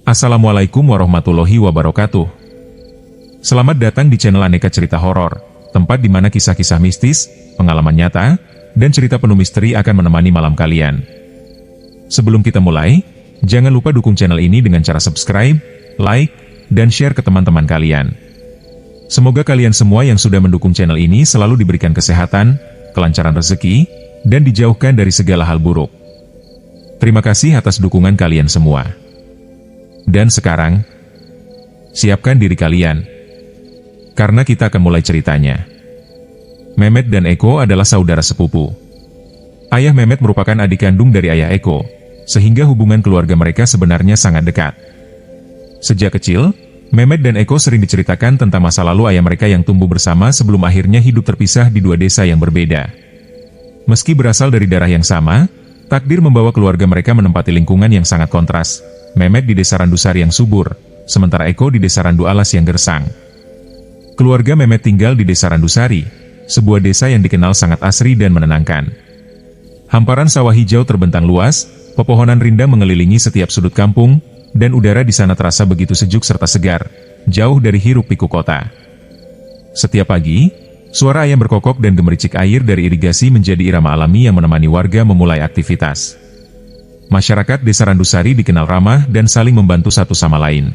Assalamualaikum warahmatullahi wabarakatuh. Selamat datang di channel Aneka Cerita Horor, tempat di mana kisah-kisah mistis, pengalaman nyata, dan cerita penuh misteri akan menemani malam kalian. Sebelum kita mulai, jangan lupa dukung channel ini dengan cara subscribe, like, dan share ke teman-teman kalian. Semoga kalian semua yang sudah mendukung channel ini selalu diberikan kesehatan, kelancaran rezeki, dan dijauhkan dari segala hal buruk. Terima kasih atas dukungan kalian semua. Dan sekarang, siapkan diri kalian, karena kita akan mulai ceritanya. Mehmet dan Eko adalah saudara sepupu. Ayah Mehmet merupakan adik kandung dari ayah Eko, sehingga hubungan keluarga mereka sebenarnya sangat dekat. Sejak kecil, Mehmet dan Eko sering diceritakan tentang masa lalu ayah mereka yang tumbuh bersama sebelum akhirnya hidup terpisah di dua desa yang berbeda. Meski berasal dari darah yang sama, takdir membawa keluarga mereka menempati lingkungan yang sangat kontras. Mehmet di desa Randusari yang subur, sementara Eko di desa Randu Alas yang gersang. Keluarga Mehmet tinggal di desa Randusari, sebuah desa yang dikenal sangat asri dan menenangkan. Hamparan sawah hijau terbentang luas, pepohonan rindang mengelilingi setiap sudut kampung, dan udara di sana terasa begitu sejuk serta segar, jauh dari hiruk-pikuk kota. Setiap pagi, suara ayam berkokok dan gemericik air dari irigasi menjadi irama alami yang menemani warga memulai aktivitas. Masyarakat desa Randusari dikenal ramah dan saling membantu satu sama lain.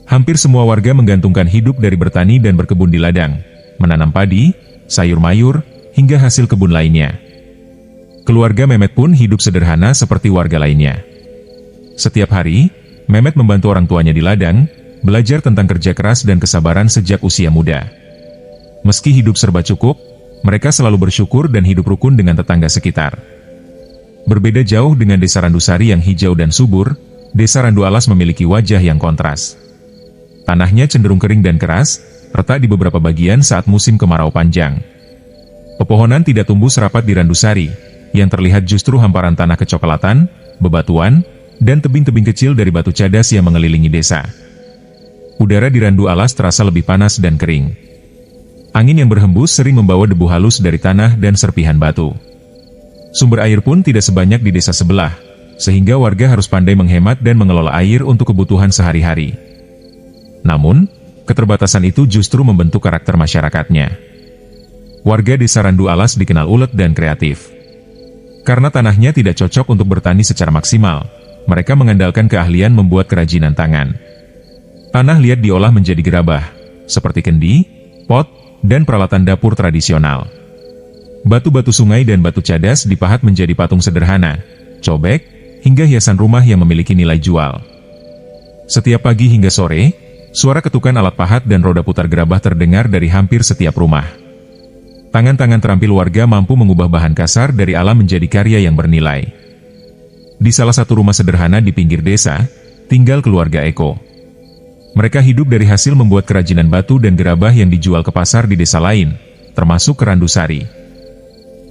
Hampir semua warga menggantungkan hidup dari bertani dan berkebun di ladang, menanam padi, sayur mayur, hingga hasil kebun lainnya. Keluarga Mehmet pun hidup sederhana seperti warga lainnya. Setiap hari, Mehmet membantu orang tuanya di ladang, belajar tentang kerja keras dan kesabaran sejak usia muda. Meski hidup serba cukup, mereka selalu bersyukur dan hidup rukun dengan tetangga sekitar. Berbeda jauh dengan desa Randusari yang hijau dan subur, desa Randu Alas memiliki wajah yang kontras. Tanahnya cenderung kering dan keras, retak di beberapa bagian saat musim kemarau panjang. Pepohonan tidak tumbuh serapat di Randusari, yang terlihat justru hamparan tanah kecoklatan, bebatuan, dan tebing-tebing kecil dari batu cadas yang mengelilingi desa. Udara di Randu Alas terasa lebih panas dan kering. Angin yang berhembus sering membawa debu halus dari tanah dan serpihan batu. Sumber air pun tidak sebanyak di desa sebelah, sehingga warga harus pandai menghemat dan mengelola air untuk kebutuhan sehari-hari. Namun, keterbatasan itu justru membentuk karakter masyarakatnya. Warga desa Randu Alas dikenal ulet dan kreatif. Karena tanahnya tidak cocok untuk bertani secara maksimal, mereka mengandalkan keahlian membuat kerajinan tangan. Tanah liat diolah menjadi gerabah, seperti kendi, pot, dan peralatan dapur tradisional. Batu-batu sungai dan batu cadas dipahat menjadi patung sederhana, cobek, hingga hiasan rumah yang memiliki nilai jual. Setiap pagi hingga sore, suara ketukan alat pahat dan roda putar gerabah terdengar dari hampir setiap rumah. Tangan-tangan terampil warga mampu mengubah bahan kasar dari alam menjadi karya yang bernilai. Di salah satu rumah sederhana di pinggir desa, tinggal keluarga Eko. Mereka hidup dari hasil membuat kerajinan batu dan gerabah yang dijual ke pasar di desa lain, termasuk ke Randusari.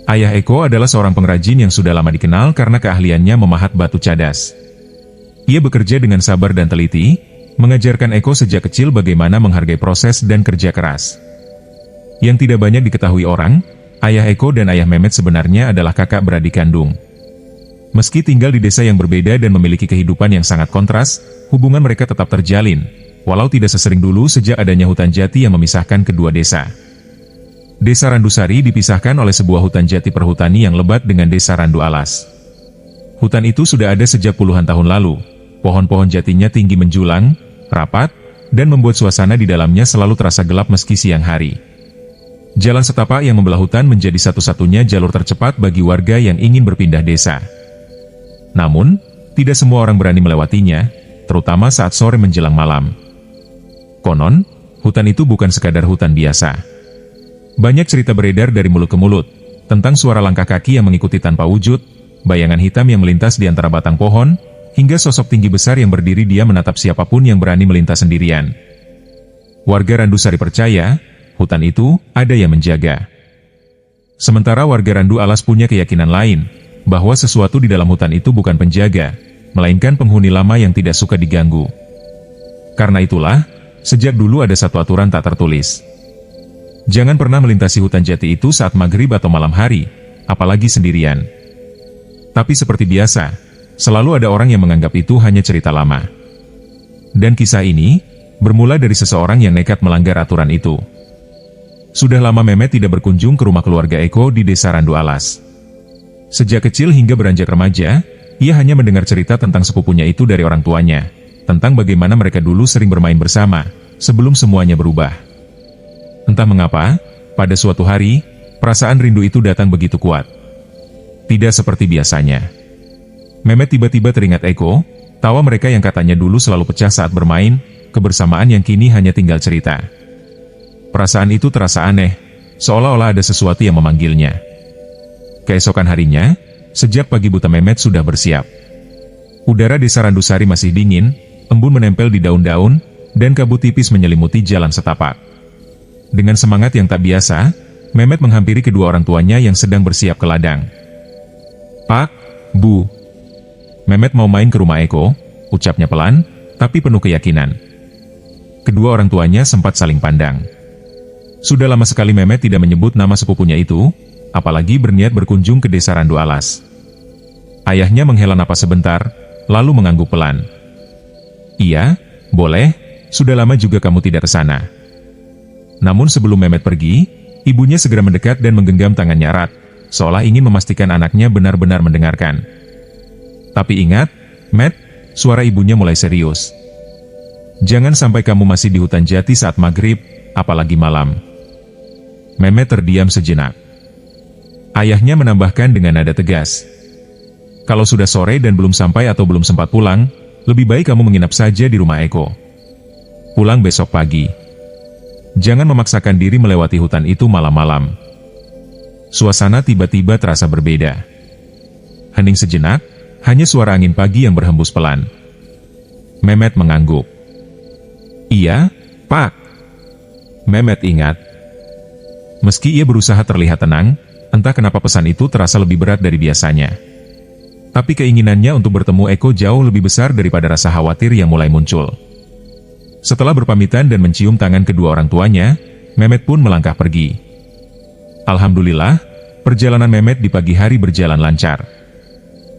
Ayah Eko adalah seorang pengrajin yang sudah lama dikenal karena keahliannya memahat batu cadas. Ia bekerja dengan sabar dan teliti, mengajarkan Eko sejak kecil bagaimana menghargai proses dan kerja keras. Yang tidak banyak diketahui orang, ayah Eko dan ayah Mehmet sebenarnya adalah kakak beradik kandung. Meski tinggal di desa yang berbeda dan memiliki kehidupan yang sangat kontras, hubungan mereka tetap terjalin, walau tidak sesering dulu sejak adanya hutan jati yang memisahkan kedua desa. Desa Randusari dipisahkan oleh sebuah hutan jati perhutani yang lebat dengan desa Randu Alas. Hutan itu sudah ada sejak puluhan tahun lalu. Pohon-pohon jatinya tinggi menjulang, rapat, dan membuat suasana di dalamnya selalu terasa gelap meski siang hari. Jalan setapak yang membelah hutan menjadi satu-satunya jalur tercepat bagi warga yang ingin berpindah desa. Namun, tidak semua orang berani melewatinya, terutama saat sore menjelang malam. Konon, hutan itu bukan sekadar hutan biasa. Banyak cerita beredar dari mulut ke mulut, tentang suara langkah kaki yang mengikuti tanpa wujud, bayangan hitam yang melintas di antara batang pohon, hingga sosok tinggi besar yang berdiri diam menatap siapapun yang berani melintas sendirian. Warga Randusari percaya, hutan itu ada yang menjaga. Sementara warga Randu Alas punya keyakinan lain, bahwa sesuatu di dalam hutan itu bukan penjaga, melainkan penghuni lama yang tidak suka diganggu. Karena itulah, sejak dulu ada satu aturan tak tertulis. Jangan pernah melintasi hutan jati itu saat maghrib atau malam hari, apalagi sendirian. Tapi seperti biasa, selalu ada orang yang menganggap itu hanya cerita lama. Dan kisah ini bermula dari seseorang yang nekat melanggar aturan itu. Sudah lama Mehmet tidak berkunjung ke rumah keluarga Eko di desa Randu Alas. Sejak kecil hingga beranjak remaja, ia hanya mendengar cerita tentang sepupunya itu dari orang tuanya, tentang bagaimana mereka dulu sering bermain bersama, sebelum semuanya berubah. Entah mengapa, pada suatu hari, perasaan rindu itu datang begitu kuat. Tidak seperti biasanya. Mehmet tiba-tiba teringat Eko, tawa mereka yang katanya dulu selalu pecah saat bermain, kebersamaan yang kini hanya tinggal cerita. Perasaan itu terasa aneh, seolah-olah ada sesuatu yang memanggilnya. Keesokan harinya, sejak pagi buta Mehmet sudah bersiap. Udara desa Randusari masih dingin, embun menempel di daun-daun, dan kabut tipis menyelimuti jalan setapak. Dengan semangat yang tak biasa, Mehmet menghampiri kedua orang tuanya yang sedang bersiap ke ladang. "Pak, Bu." Mehmet mau main ke rumah Eko, ucapnya pelan, tapi penuh keyakinan. Kedua orang tuanya sempat saling pandang. Sudah lama sekali Mehmet tidak menyebut nama sepupunya itu, apalagi berniat berkunjung ke desa Randu Alas. Ayahnya menghela napas sebentar, lalu mengangguk pelan. "Iya, boleh, sudah lama juga kamu tidak ke sana." Namun sebelum Mehmet pergi, ibunya segera mendekat dan menggenggam tangannya erat, seolah ingin memastikan anaknya benar-benar mendengarkan. "Tapi ingat, Met," suara ibunya mulai serius. "Jangan sampai kamu masih di hutan jati saat maghrib, apalagi malam." Mehmet terdiam sejenak. Ayahnya menambahkan dengan nada tegas, "Kalau sudah sore dan belum sampai atau belum sempat pulang, lebih baik kamu menginap saja di rumah Eko. Pulang besok pagi. Jangan memaksakan diri melewati hutan itu malam-malam." Suasana tiba-tiba terasa berbeda. Hening sejenak, hanya suara angin pagi yang berhembus pelan. Mehmet mengangguk. "Iya, Pak." Mehmet ingat. Meski ia berusaha terlihat tenang, entah kenapa pesan itu terasa lebih berat dari biasanya. Tapi keinginannya untuk bertemu Eko jauh lebih besar daripada rasa khawatir yang mulai muncul. Setelah berpamitan dan mencium tangan kedua orang tuanya, Mehmet pun melangkah pergi. Alhamdulillah, perjalanan Mehmet di pagi hari berjalan lancar.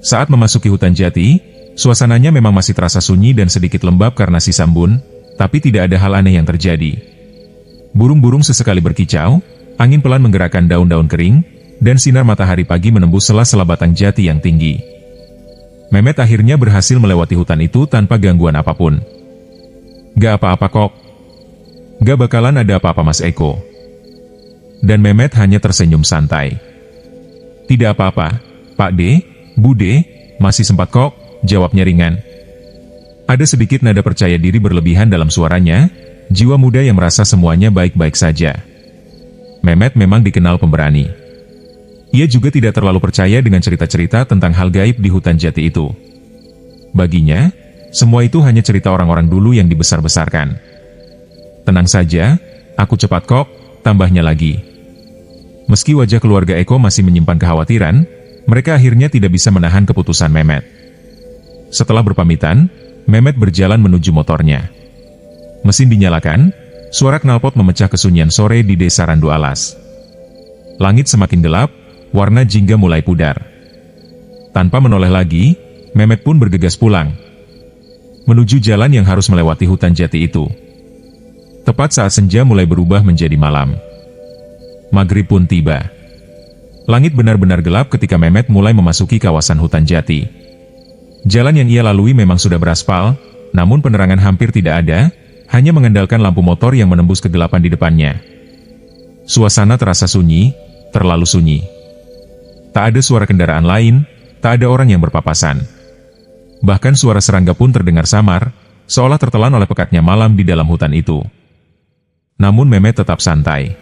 Saat memasuki hutan jati, suasananya memang masih terasa sunyi dan sedikit lembab karena sisa embun, tapi tidak ada hal aneh yang terjadi. Burung-burung sesekali berkicau, angin pelan menggerakkan daun-daun kering, dan sinar matahari pagi menembus sela-sela batang jati yang tinggi. Mehmet akhirnya berhasil melewati hutan itu tanpa gangguan apapun. "Gak apa-apa kok. Gak bakalan ada apa-apa Mas Eko." Dan Mehmet hanya tersenyum santai. "Tidak apa-apa, Pak D, Bu D, masih sempat kok," jawabnya ringan. Ada sedikit nada percaya diri berlebihan dalam suaranya, jiwa muda yang merasa semuanya baik-baik saja. Mehmet memang dikenal pemberani. Ia juga tidak terlalu percaya dengan cerita-cerita tentang hal gaib di hutan jati itu. Baginya, semua itu hanya cerita orang-orang dulu yang dibesar-besarkan. "Tenang saja, aku cepat kok," tambahnya lagi. Meski wajah keluarga Eko masih menyimpan kekhawatiran, mereka akhirnya tidak bisa menahan keputusan Mehmet. Setelah berpamitan, Mehmet berjalan menuju motornya. Mesin dinyalakan, suara knalpot memecah kesunyian sore di desa Randu Alas. Langit semakin gelap, warna jingga mulai pudar. Tanpa menoleh lagi, Mehmet pun bergegas pulang, menuju jalan yang harus melewati hutan jati itu. Tepat saat senja mulai berubah menjadi malam. Maghrib pun tiba. Langit benar-benar gelap ketika Mehmet mulai memasuki kawasan hutan jati. Jalan yang ia lalui memang sudah beraspal, namun penerangan hampir tidak ada, hanya mengandalkan lampu motor yang menembus kegelapan di depannya. Suasana terasa sunyi, terlalu sunyi. Tak ada suara kendaraan lain, tak ada orang yang berpapasan. Bahkan suara serangga pun terdengar samar, seolah tertelan oleh pekatnya malam di dalam hutan itu. Namun Mehmet tetap santai.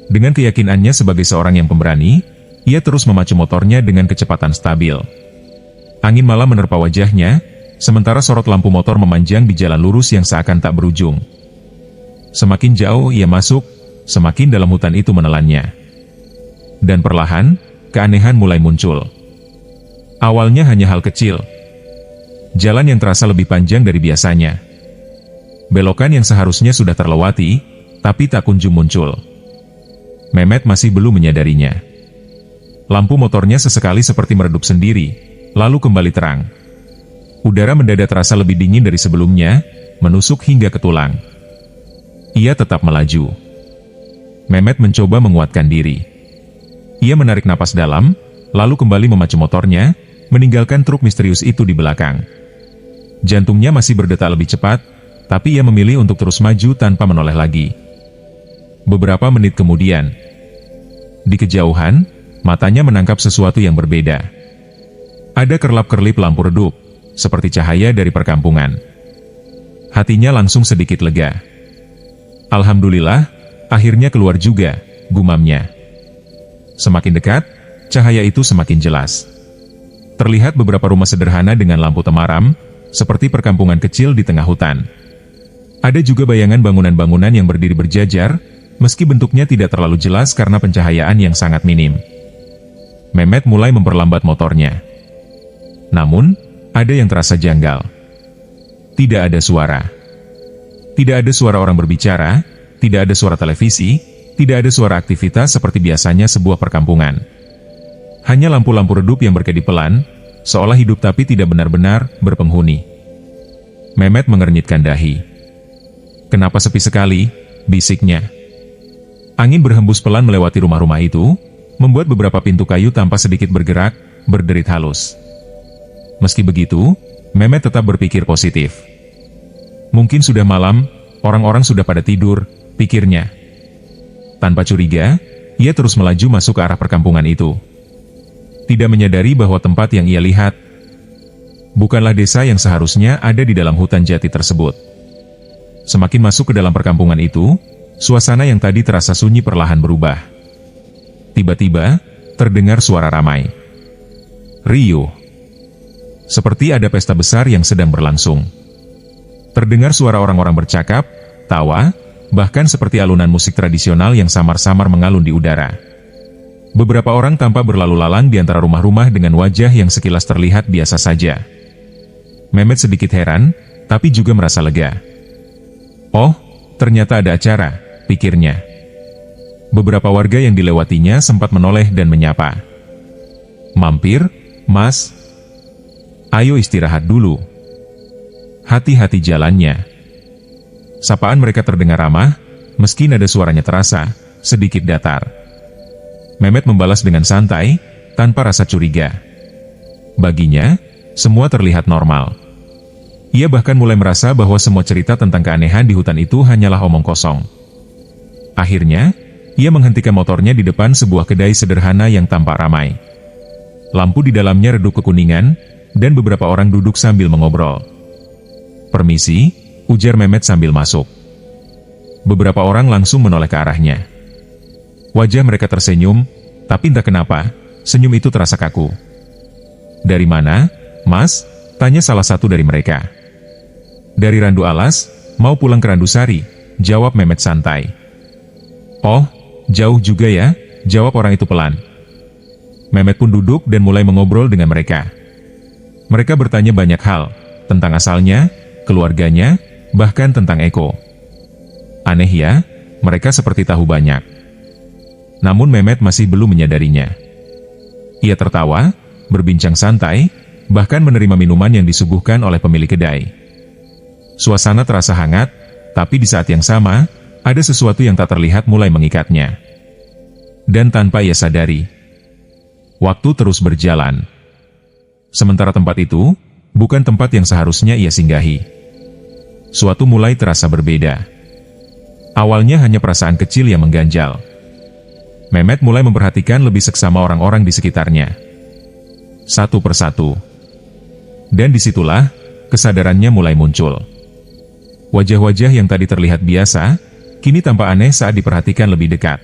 Dengan keyakinannya sebagai seorang yang pemberani, ia terus memacu motornya dengan kecepatan stabil. Angin malam menerpa wajahnya, sementara sorot lampu motor memanjang di jalan lurus yang seakan tak berujung. Semakin jauh ia masuk, semakin dalam hutan itu menelannya. Dan perlahan, keanehan mulai muncul. Awalnya hanya hal kecil. Jalan yang terasa lebih panjang dari biasanya. Belokan yang seharusnya sudah terlewati, tapi tak kunjung muncul. Mehmet masih belum menyadarinya. Lampu motornya sesekali seperti meredup sendiri, lalu kembali terang. Udara mendadak terasa lebih dingin dari sebelumnya, menusuk hingga ke tulang. Ia tetap melaju. Mehmet mencoba menguatkan diri. Ia menarik napas dalam, lalu kembali memacu motornya, meninggalkan truk misterius itu di belakang. Jantungnya masih berdetak lebih cepat, tapi ia memilih untuk terus maju tanpa menoleh lagi. Beberapa menit kemudian, di kejauhan, matanya menangkap sesuatu yang berbeda. Ada kerlap-kerlip lampu redup, seperti cahaya dari perkampungan. Hatinya langsung sedikit lega. Alhamdulillah, akhirnya keluar juga, gumamnya. Semakin dekat, cahaya itu semakin jelas. Terlihat beberapa rumah sederhana dengan lampu temaram, seperti perkampungan kecil di tengah hutan. Ada juga bayangan bangunan-bangunan yang berdiri berjajar, meski bentuknya tidak terlalu jelas karena pencahayaan yang sangat minim. Mehmet mulai memperlambat motornya. Namun, ada yang terasa janggal. Tidak ada suara. Tidak ada suara orang berbicara, tidak ada suara televisi, tidak ada suara aktivitas seperti biasanya sebuah perkampungan. Hanya lampu-lampu redup yang berkedip pelan, seolah hidup tapi tidak benar-benar berpenghuni. Mehmet mengernyitkan dahi. "Kenapa sepi sekali?" bisiknya. Angin berhembus pelan melewati rumah-rumah itu, membuat beberapa pintu kayu tanpa sedikit bergerak, berderit halus. Meski begitu, Mehmet tetap berpikir positif. Mungkin sudah malam, orang-orang sudah pada tidur, pikirnya. Tanpa curiga, ia terus melaju masuk ke arah perkampungan itu. Tidak menyadari bahwa tempat yang ia lihat bukanlah desa yang seharusnya ada di dalam hutan jati tersebut. Semakin masuk ke dalam perkampungan itu, suasana yang tadi terasa sunyi perlahan berubah. Tiba-tiba, terdengar suara ramai. Riuh. Seperti ada pesta besar yang sedang berlangsung. Terdengar suara orang-orang bercakap, tawa, bahkan seperti alunan musik tradisional yang samar-samar mengalun di udara. Beberapa orang tampak berlalu lalang di antara rumah-rumah dengan wajah yang sekilas terlihat biasa saja. Mehmet sedikit heran, tapi juga merasa lega. Oh, ternyata ada acara, pikirnya. Beberapa warga yang dilewatinya sempat menoleh dan menyapa. "Mampir, Mas? Ayo istirahat dulu. Hati-hati jalannya." Sapaan mereka terdengar ramah, meski nada suaranya terasa sedikit datar. Mehmet membalas dengan santai, tanpa rasa curiga. Baginya, semua terlihat normal. Ia bahkan mulai merasa bahwa semua cerita tentang keanehan di hutan itu hanyalah omong kosong. Akhirnya, ia menghentikan motornya di depan sebuah kedai sederhana yang tampak ramai. Lampu di dalamnya redup kekuningan, dan beberapa orang duduk sambil mengobrol. "Permisi," ujar Mehmet sambil masuk. Beberapa orang langsung menoleh ke arahnya. Wajah mereka tersenyum, tapi entah kenapa, senyum itu terasa kaku. "Dari mana, Mas?" tanya salah satu dari mereka. "Dari Randu Alas, mau pulang ke Randusari," jawab Mehmet santai. "Oh, jauh juga ya," jawab orang itu pelan. Mehmet pun duduk dan mulai mengobrol dengan mereka. Mereka bertanya banyak hal, tentang asalnya, keluarganya, bahkan tentang Eko. Aneh ya, mereka seperti tahu banyak. Namun Mehmet masih belum menyadarinya. Ia tertawa, berbincang santai, bahkan menerima minuman yang disuguhkan oleh pemilik kedai. Suasana terasa hangat, tapi di saat yang sama, ada sesuatu yang tak terlihat mulai mengikatnya. Dan tanpa ia sadari, waktu terus berjalan. Sementara tempat itu, bukan tempat yang seharusnya ia singgahi. Suatu mulai terasa berbeda. Awalnya hanya perasaan kecil yang mengganjal. Mehmet mulai memperhatikan lebih seksama orang-orang di sekitarnya. Satu persatu. Dan disitulah, kesadarannya mulai muncul. Wajah-wajah yang tadi terlihat biasa, kini tampak aneh saat diperhatikan lebih dekat.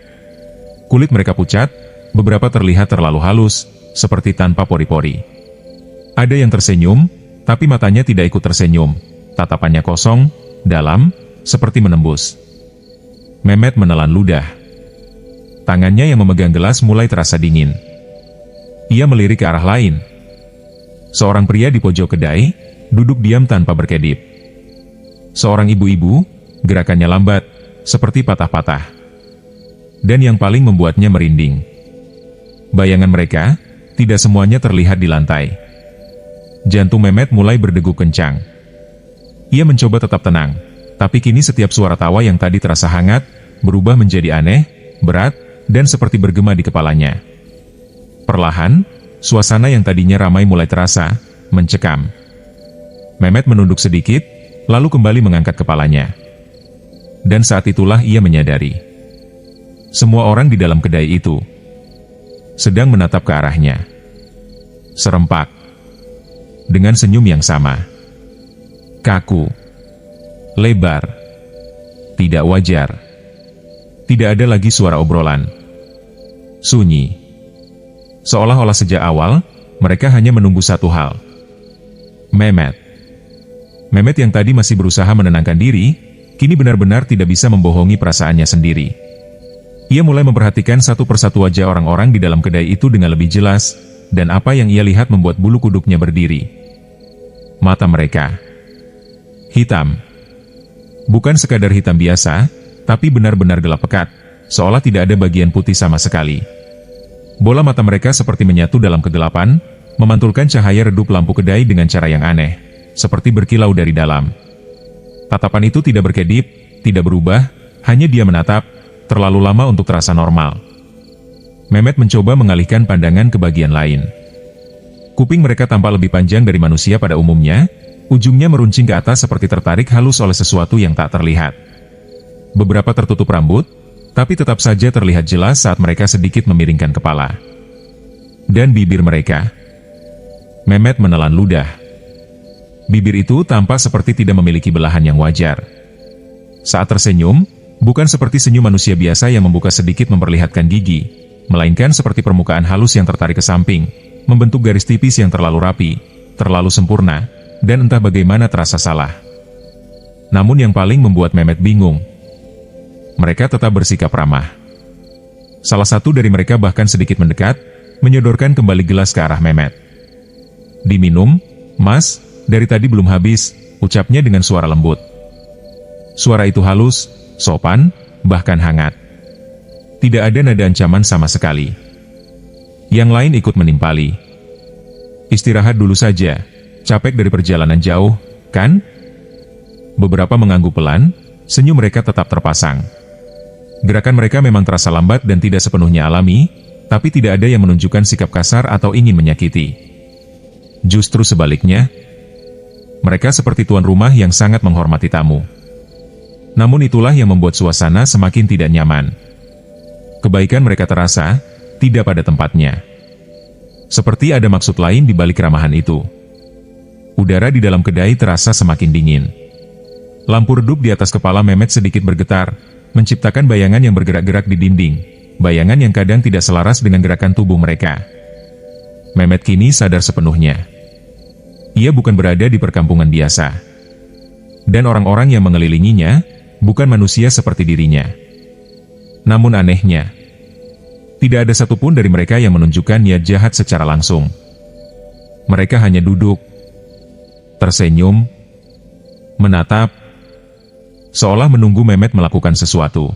Kulit mereka pucat, beberapa terlihat terlalu halus, seperti tanpa pori-pori. Ada yang tersenyum, tapi matanya tidak ikut tersenyum. Tatapannya kosong, dalam, seperti menembus. Mehmet menelan ludah. Tangannya yang memegang gelas mulai terasa dingin. Ia melirik ke arah lain. Seorang pria di pojok kedai, duduk diam tanpa berkedip. Seorang ibu-ibu, gerakannya lambat, seperti patah-patah. Dan yang paling membuatnya merinding, bayangan mereka, tidak semuanya terlihat di lantai. jantung Mehmet mulai berdegup kencang. Ia mencoba tetap tenang, tapi kini setiap suara tawa yang tadi terasa hangat, berubah menjadi aneh, berat, dan seperti bergema di kepalanya. Perlahan, suasana yang tadinya ramai mulai terasa mencekam. Mehmet menunduk sedikit, lalu kembali mengangkat kepalanya. Dan saat itulah ia menyadari. Semua orang di dalam kedai itu sedang menatap ke arahnya. Serempak. Dengan senyum yang sama. Kaku. Lebar. Tidak wajar. Tidak ada lagi suara obrolan. Sunyi. Seolah-olah sejak awal, mereka hanya menunggu satu hal. Mehmet. Mehmet yang tadi masih berusaha menenangkan diri, kini benar-benar tidak bisa membohongi perasaannya sendiri. Ia mulai memperhatikan satu persatu wajah orang-orang di dalam kedai itu dengan lebih jelas, dan apa yang ia lihat membuat bulu kuduknya berdiri. Mata mereka hitam. Bukan sekadar hitam biasa, tapi benar-benar gelap pekat, seolah tidak ada bagian putih sama sekali. Bola mata mereka seperti menyatu dalam kegelapan, memantulkan cahaya redup lampu kedai dengan cara yang aneh, seperti berkilau dari dalam. Tatapan itu tidak berkedip, tidak berubah, hanya dia menatap, terlalu lama untuk terasa normal. Mehmet mencoba mengalihkan pandangan ke bagian lain. Kuping mereka tampak lebih panjang dari manusia pada umumnya, ujungnya meruncing ke atas seperti tertarik halus oleh sesuatu yang tak terlihat. Beberapa tertutup rambut, tapi tetap saja terlihat jelas saat mereka sedikit memiringkan kepala. Dan bibir mereka. Mehmet menelan ludah. Bibir itu tampak seperti tidak memiliki belahan yang wajar. Saat tersenyum, bukan seperti senyum manusia biasa yang membuka sedikit memperlihatkan gigi, melainkan seperti permukaan halus yang tertarik ke samping, membentuk garis tipis yang terlalu rapi, terlalu sempurna, dan entah bagaimana terasa salah. Namun yang paling membuat Mehmet bingung, mereka tetap bersikap ramah. Salah satu dari mereka bahkan sedikit mendekat, menyodorkan kembali gelas ke arah Mehmet. "Diminum, Mas, dari tadi belum habis," ucapnya dengan suara lembut. Suara itu halus, sopan, bahkan hangat. Tidak ada nada ancaman sama sekali. Yang lain ikut menimpali. "Istirahat dulu saja, capek dari perjalanan jauh, kan?" Beberapa mengangguk pelan, senyum mereka tetap terpasang. Gerakan mereka memang terasa lambat dan tidak sepenuhnya alami, tapi tidak ada yang menunjukkan sikap kasar atau ingin menyakiti. Justru sebaliknya, mereka seperti tuan rumah yang sangat menghormati tamu. Namun itulah yang membuat suasana semakin tidak nyaman. Kebaikan mereka terasa tidak pada tempatnya. Seperti ada maksud lain di balik keramahan itu. Udara di dalam kedai terasa semakin dingin. Lampu redup di atas kepala Mehmet sedikit bergetar, menciptakan bayangan yang bergerak-gerak di dinding, bayangan yang kadang tidak selaras dengan gerakan tubuh mereka. Mehmet kini sadar sepenuhnya. Ia bukan berada di perkampungan biasa. Dan orang-orang yang mengelilinginya, bukan manusia seperti dirinya. Namun anehnya, tidak ada satupun dari mereka yang menunjukkan niat jahat secara langsung. Mereka hanya duduk, tersenyum, menatap, seolah menunggu Mehmet melakukan sesuatu.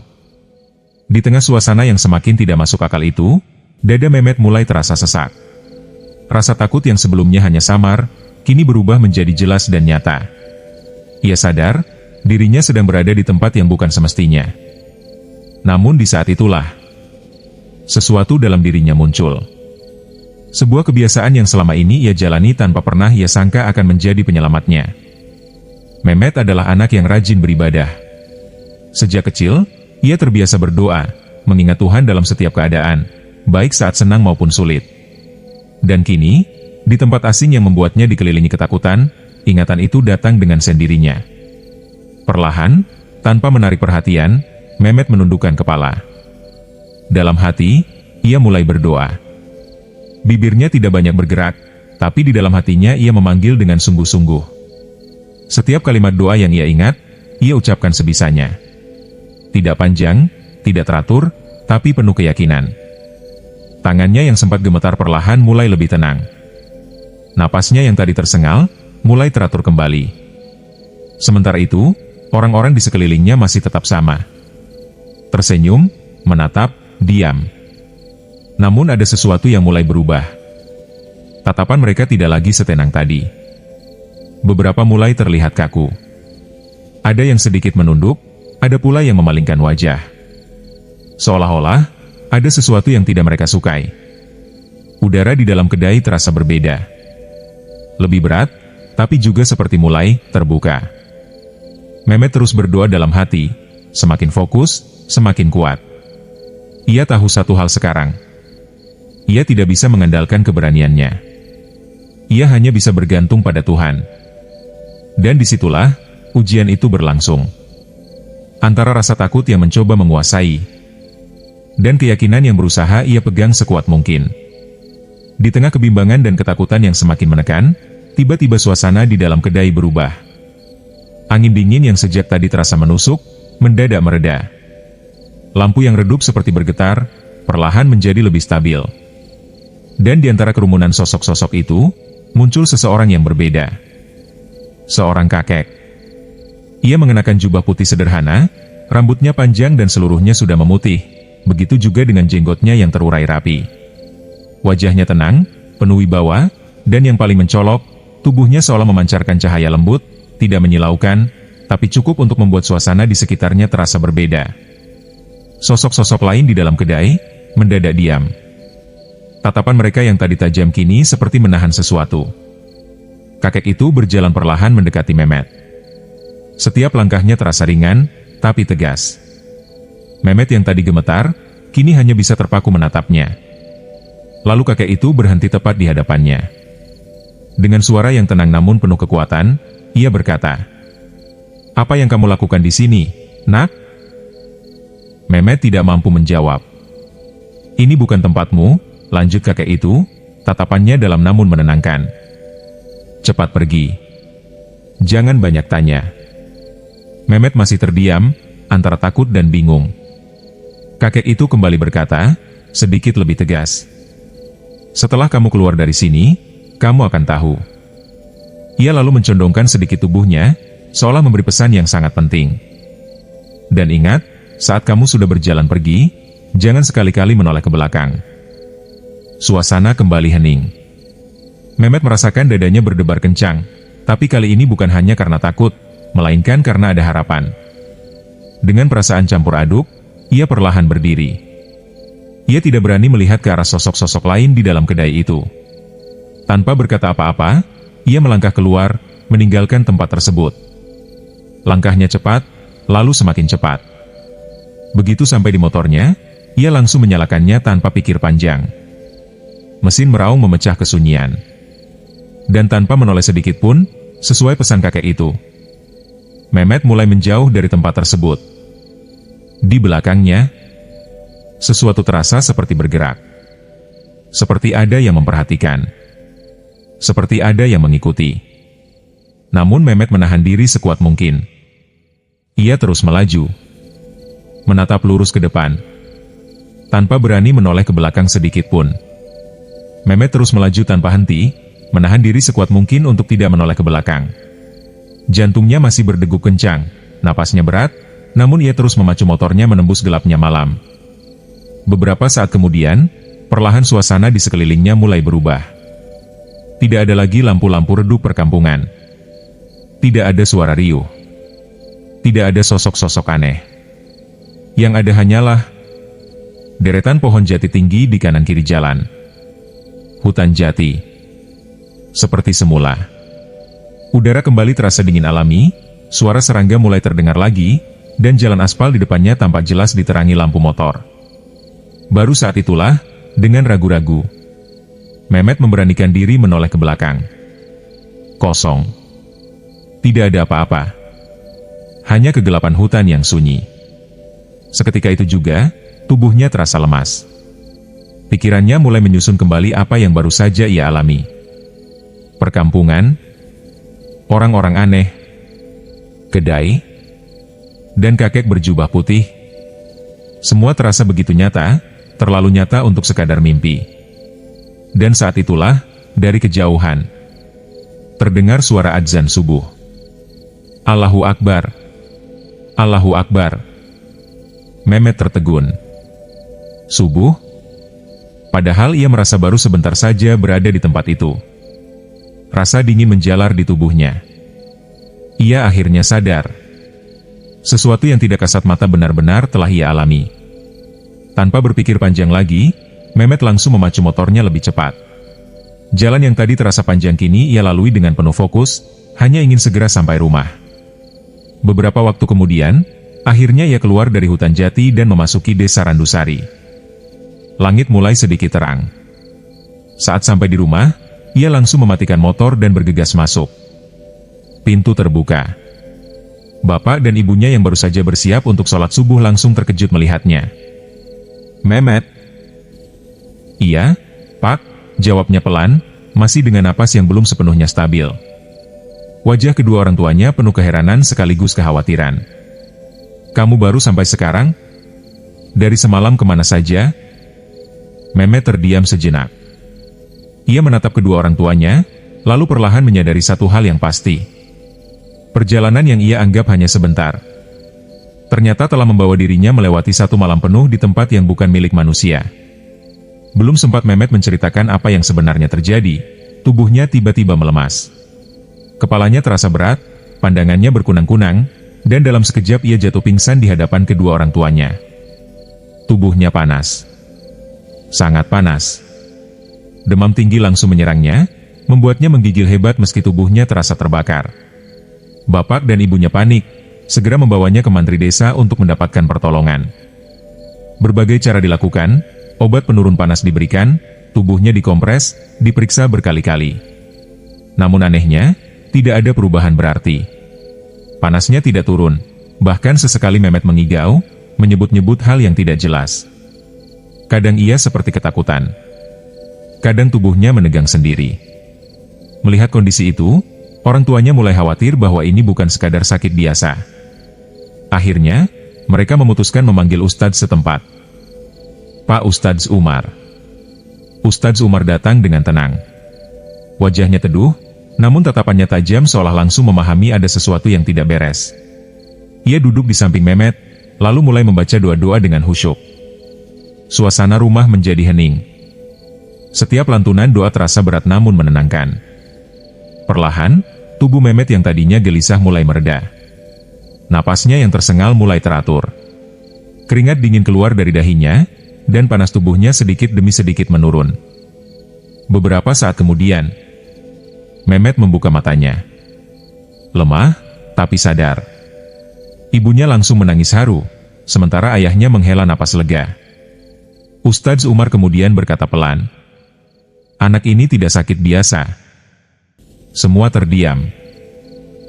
Di tengah suasana yang semakin tidak masuk akal itu, dada Mehmet mulai terasa sesak. Rasa takut yang sebelumnya hanya samar, kini berubah menjadi jelas dan nyata. Ia sadar, dirinya sedang berada di tempat yang bukan semestinya. Namun di saat itulah, sesuatu dalam dirinya muncul. Sebuah kebiasaan yang selama ini ia jalani tanpa pernah ia sangka akan menjadi penyelamatnya. Mehmet adalah anak yang rajin beribadah. Sejak kecil, ia terbiasa berdoa, mengingat Tuhan dalam setiap keadaan, baik saat senang maupun sulit. Dan kini, di tempat asing yang membuatnya dikelilingi ketakutan, ingatan itu datang dengan sendirinya. Perlahan, tanpa menarik perhatian, Mehmet menundukkan kepala. Dalam hati, ia mulai berdoa. Bibirnya tidak banyak bergerak, tapi di dalam hatinya ia memanggil dengan sungguh-sungguh. Setiap kalimat doa yang ia ingat, ia ucapkan sebisanya. Tidak panjang, tidak teratur, tapi penuh keyakinan. Tangannya yang sempat gemetar perlahan mulai lebih tenang. Napasnya yang tadi tersengal, mulai teratur kembali. Sementara itu, orang-orang di sekelilingnya masih tetap sama. Tersenyum, menatap, diam. Namun ada sesuatu yang mulai berubah. Tatapan mereka tidak lagi setenang tadi. Beberapa mulai terlihat kaku. Ada yang sedikit menunduk, ada pula yang memalingkan wajah. Seolah-olah ada sesuatu yang tidak mereka sukai. Udara di dalam kedai terasa berbeda. Lebih berat, tapi juga seperti mulai terbuka. Mehmet terus berdoa dalam hati, semakin fokus, semakin kuat. Ia tahu satu hal sekarang. Ia tidak bisa mengandalkan keberaniannya. Ia hanya bisa bergantung pada Tuhan. Dan disitulah ujian itu berlangsung. Antara rasa takut yang mencoba menguasai, dan keyakinan yang berusaha ia pegang sekuat mungkin. Di tengah kebimbangan dan ketakutan yang semakin menekan, tiba-tiba suasana di dalam kedai berubah. Angin dingin yang sejak tadi terasa menusuk, mendadak mereda. Lampu yang redup seperti bergetar, perlahan menjadi lebih stabil. Dan di antara kerumunan sosok-sosok itu, muncul seseorang yang berbeda. Seorang kakek. Ia mengenakan jubah putih sederhana, rambutnya panjang dan seluruhnya sudah memutih, begitu juga dengan jenggotnya yang terurai rapi. Wajahnya tenang, penuh wibawa, dan yang paling mencolok, tubuhnya seolah memancarkan cahaya lembut, tidak menyilaukan, tapi cukup untuk membuat suasana di sekitarnya terasa berbeda. Sosok-sosok lain di dalam kedai mendadak diam. Tatapan mereka yang tadi tajam kini seperti menahan sesuatu. Kakek itu berjalan perlahan mendekati Mehmet. Setiap langkahnya terasa ringan, tapi tegas. Mehmet yang tadi gemetar, kini hanya bisa terpaku menatapnya. Lalu kakek itu berhenti tepat di hadapannya. Dengan suara yang tenang namun penuh kekuatan, ia berkata, "Apa yang kamu lakukan di sini, nak?" Mehmet tidak mampu menjawab. "Ini bukan tempatmu," lanjut kakek itu, tatapannya dalam namun menenangkan. "Cepat pergi. Jangan banyak tanya." Mehmet masih terdiam, antara takut dan bingung. Kakek itu kembali berkata, sedikit lebih tegas, "Setelah kamu keluar dari sini, kamu akan tahu." Ia lalu mencondongkan sedikit tubuhnya, seolah memberi pesan yang sangat penting. "Dan ingat, saat kamu sudah berjalan pergi, jangan sekali-kali menoleh ke belakang." Suasana kembali hening. Mehmet merasakan dadanya berdebar kencang, tapi kali ini bukan hanya karena takut, melainkan karena ada harapan. Dengan perasaan campur aduk, ia perlahan berdiri. Ia tidak berani melihat ke arah sosok-sosok lain di dalam kedai itu. Tanpa berkata apa-apa, ia melangkah keluar, meninggalkan tempat tersebut. Langkahnya cepat, lalu semakin cepat. Begitu sampai di motornya, ia langsung menyalakannya tanpa pikir panjang. Mesin meraung memecah kesunyian. Dan tanpa menoleh sedikit pun, sesuai pesan kakek itu, Mehmet mulai menjauh dari tempat tersebut. Di belakangnya, sesuatu terasa seperti bergerak. Seperti ada yang memperhatikan. Seperti ada yang mengikuti. Namun Mehmet menahan diri sekuat mungkin. Ia terus melaju. Menatap lurus ke depan. Tanpa berani menoleh ke belakang sedikit pun. Mehmet terus melaju tanpa henti, menahan diri sekuat mungkin untuk tidak menoleh ke belakang. Jantungnya masih berdegup kencang, napasnya berat, namun ia terus memacu motornya menembus gelapnya malam. Beberapa saat kemudian, perlahan suasana di sekelilingnya mulai berubah. Tidak ada lagi lampu-lampu redup perkampungan. Tidak ada suara riuh. Tidak ada sosok-sosok aneh. Yang ada hanyalah deretan pohon jati tinggi di kanan kiri jalan. Hutan jati. Seperti semula. Udara kembali terasa dingin alami, suara serangga mulai terdengar lagi, dan jalan aspal di depannya tampak jelas diterangi lampu motor. Baru saat itulah, dengan ragu-ragu, Mehmet memberanikan diri menoleh ke belakang. Kosong. Tidak ada apa-apa. Hanya kegelapan hutan yang sunyi. Seketika itu juga, tubuhnya terasa lemas. Pikirannya mulai menyusun kembali apa yang baru saja ia alami. Perkampungan, orang-orang aneh, kedai, dan kakek berjubah putih. Semua terasa begitu nyata, terlalu nyata untuk sekadar mimpi. Dan saat itulah, dari kejauhan, terdengar suara adzan subuh. Allahu Akbar. Allahu Akbar. Mehmet tertegun. Subuh? Padahal ia merasa baru sebentar saja berada di tempat itu. Rasa dingin menjalar di tubuhnya. Ia akhirnya sadar. Sesuatu yang tidak kasat mata benar-benar telah ia alami. Tanpa berpikir panjang lagi, Mehmet langsung memacu motornya lebih cepat. Jalan yang tadi terasa panjang kini ia lalui dengan penuh fokus, hanya ingin segera sampai rumah. Beberapa waktu kemudian, akhirnya ia keluar dari hutan jati dan memasuki desa Randusari. Langit mulai sedikit terang. Saat sampai di rumah, ia langsung mematikan motor dan bergegas masuk. Pintu terbuka. Bapak dan ibunya yang baru saja bersiap untuk sholat subuh langsung terkejut melihatnya. "Mehmet?" "Iya, Pak," jawabnya pelan, masih dengan napas yang belum sepenuhnya stabil. Wajah kedua orang tuanya penuh keheranan sekaligus kekhawatiran. "Kamu baru sampai sekarang? Dari semalam kemana saja?" Mehmet terdiam sejenak. Ia menatap kedua orang tuanya, lalu perlahan menyadari satu hal yang pasti. Perjalanan yang ia anggap hanya sebentar, ternyata telah membawa dirinya melewati satu malam penuh di tempat yang bukan milik manusia. Belum sempat Mehmet menceritakan apa yang sebenarnya terjadi, tubuhnya tiba-tiba melemas. Kepalanya terasa berat, pandangannya berkunang-kunang, dan dalam sekejap ia jatuh pingsan di hadapan kedua orang tuanya. Tubuhnya panas. Sangat panas. Demam tinggi langsung menyerangnya, membuatnya menggigil hebat meski tubuhnya terasa terbakar. Bapak dan ibunya panik, segera membawanya ke mantri desa untuk mendapatkan pertolongan. Berbagai cara dilakukan, obat penurun panas diberikan, tubuhnya dikompres, diperiksa berkali-kali. Namun anehnya, tidak ada perubahan berarti. Panasnya tidak turun, bahkan sesekali Mehmet mengigau, menyebut-nyebut hal yang tidak jelas. Kadang ia seperti ketakutan. Kadang tubuhnya menegang sendiri. Melihat kondisi itu, orang tuanya mulai khawatir bahwa ini bukan sekadar sakit biasa. Akhirnya, mereka memutuskan memanggil Ustadz setempat. "Pak Ustadz Umar." Ustadz Umar datang dengan tenang. Wajahnya teduh, namun tatapannya tajam seolah langsung memahami ada sesuatu yang tidak beres. Ia duduk di samping Mehmet, lalu mulai membaca doa-doa dengan khusyuk. Suasana rumah menjadi hening. Setiap lantunan doa terasa berat namun menenangkan. Perlahan, tubuh Mehmet yang tadinya gelisah mulai mereda. Napasnya yang tersengal mulai teratur. Keringat dingin keluar dari dahinya, dan panas tubuhnya sedikit demi sedikit menurun. Beberapa saat kemudian, Mehmet membuka matanya. Lemah, tapi sadar. Ibunya langsung menangis haru, sementara ayahnya menghela napas lega. Ustadz Umar kemudian berkata pelan, "Anak ini tidak sakit biasa." Semua terdiam.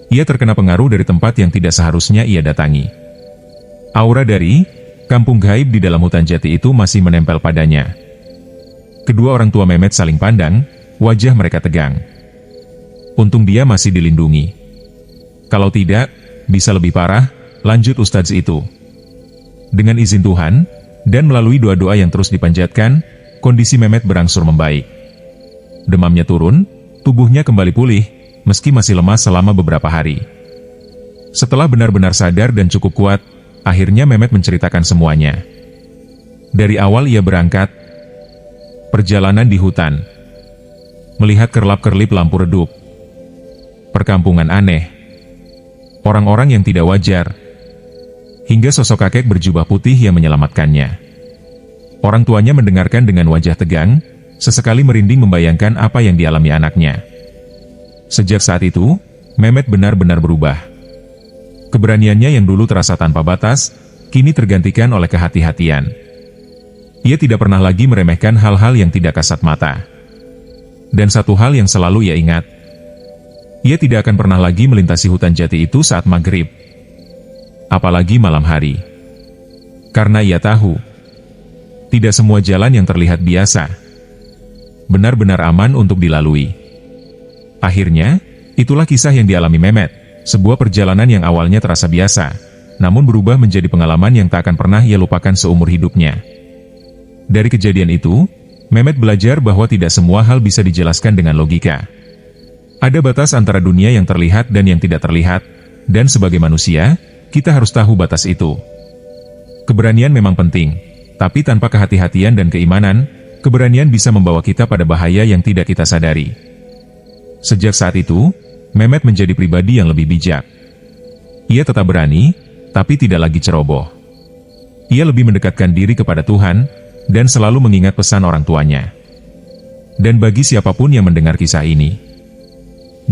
Ia terkena pengaruh dari tempat yang tidak seharusnya ia datangi. Aura dari kampung gaib di dalam hutan jati itu masih menempel padanya. Kedua orang tua Mehmet saling pandang, wajah mereka tegang. Untung dia masih dilindungi. Kalau tidak, bisa lebih parah, lanjut Ustadz itu. Dengan izin Tuhan, dan melalui doa-doa yang terus dipanjatkan, kondisi Mehmet berangsur membaik. Demamnya turun, tubuhnya kembali pulih, meski masih lemas selama beberapa hari. Setelah benar-benar sadar dan cukup kuat, akhirnya Mehmet menceritakan semuanya. Dari awal ia berangkat, perjalanan di hutan, melihat kerlap-kerlip lampu redup, perkampungan aneh, orang-orang yang tidak wajar, hingga sosok kakek berjubah putih yang menyelamatkannya. Orang tuanya mendengarkan dengan wajah tegang, sesekali merinding membayangkan apa yang dialami anaknya. Sejak saat itu, Mehmet benar-benar berubah. Keberaniannya yang dulu terasa tanpa batas, kini tergantikan oleh kehati-hatian. Ia tidak pernah lagi meremehkan hal-hal yang tidak kasat mata. Dan satu hal yang selalu ia ingat, ia tidak akan pernah lagi melintasi hutan jati itu saat maghrib, apalagi malam hari. Karena ia tahu, tidak semua jalan yang terlihat biasa benar-benar aman untuk dilalui. Akhirnya, itulah kisah yang dialami Mehmet, sebuah perjalanan yang awalnya terasa biasa, namun berubah menjadi pengalaman yang tak akan pernah ia lupakan seumur hidupnya. Dari kejadian itu, Mehmet belajar bahwa tidak semua hal bisa dijelaskan dengan logika. Ada batas antara dunia yang terlihat dan yang tidak terlihat, dan sebagai manusia, kita harus tahu batas itu. Keberanian memang penting, tapi tanpa kehati-hatian dan keimanan, keberanian bisa membawa kita pada bahaya yang tidak kita sadari. Sejak saat itu, Mehmet menjadi pribadi yang lebih bijak. Ia tetap berani, tapi tidak lagi ceroboh. Ia lebih mendekatkan diri kepada Tuhan, dan selalu mengingat pesan orang tuanya. Dan bagi siapapun yang mendengar kisah ini,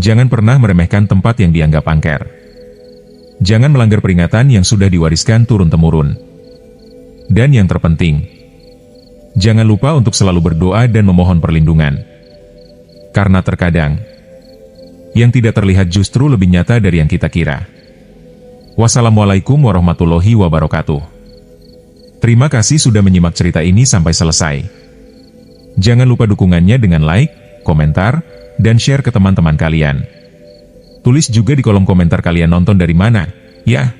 jangan pernah meremehkan tempat yang dianggap angker. Jangan melanggar peringatan yang sudah diwariskan turun-temurun. Dan yang terpenting, jangan lupa untuk selalu berdoa dan memohon perlindungan. Karena terkadang, yang tidak terlihat justru lebih nyata dari yang kita kira. Wassalamualaikum warahmatullahi wabarakatuh. Terima kasih sudah menyimak cerita ini sampai selesai. Jangan lupa dukungannya dengan like, komentar, dan share ke teman-teman kalian. Tulis juga di kolom komentar kalian nonton dari mana, ya.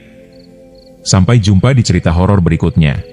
Sampai jumpa di cerita horor berikutnya.